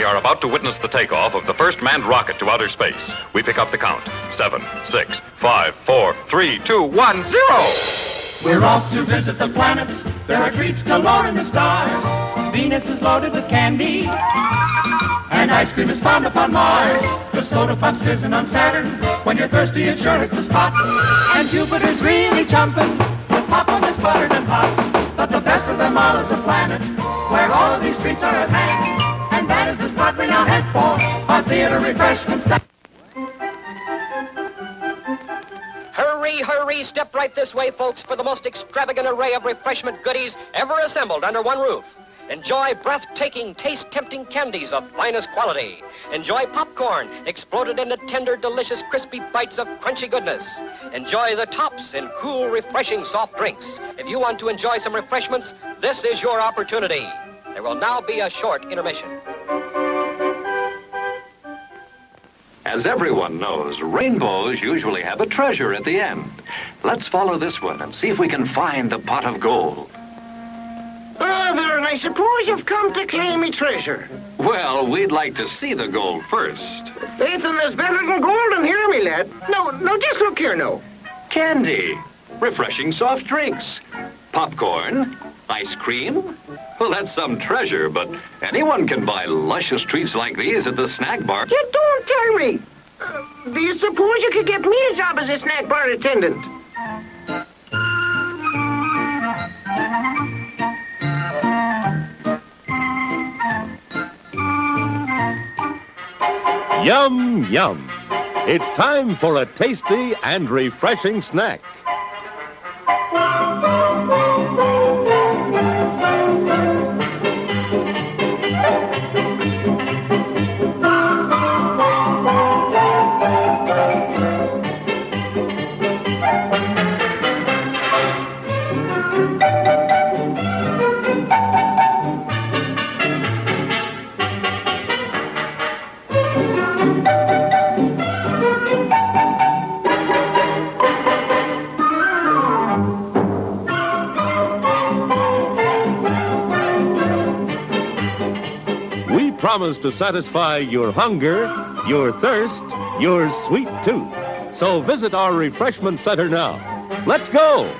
are about to witness the takeoff of the first manned rocket to outer space. We pick up the count. 7, 6, 5, 4, 3, 2, 1, 0! We're off to visit the planets. There are treats galore in the stars. Venus is loaded with candy, and ice cream is found upon Mars. The soda pump's fizzing on Saturn. When you're thirsty, it sure hits the spot. And Jupiter's really jumping with popcorn that's buttered and hot. But the best of them all is the planet, where all of these treats are at hand. And that is the spot we now head for, our theater refreshment stop. Hurry, hurry, step right this way, folks, for the most extravagant array of refreshment goodies ever assembled under one roof. Enjoy breathtaking, taste-tempting candies of finest quality. Enjoy popcorn, exploded into tender, delicious, crispy bites of crunchy goodness. Enjoy the tops in cool, refreshing soft drinks. If you want to enjoy some refreshments, this is your opportunity. There will now be a short intermission. As everyone knows, rainbows usually have a treasure at the end. Let's follow this one and see if we can find the pot of gold. Father, I suppose you've come to claim me treasure. Well, we'd like to see the gold first. Faith in there's better than gold in here, me lad. No, just look here now. Candy, refreshing soft drinks, popcorn, ice cream. Well, that's some treasure, but anyone can buy luscious treats like these at the snack bar. You don't tell me. Do you suppose you could get me a job as a snack bar attendant? Yum, yum. It's time for a tasty and refreshing snack. We promise to satisfy your hunger, your thirst, your sweet tooth. So visit our refreshment center now. Let's go!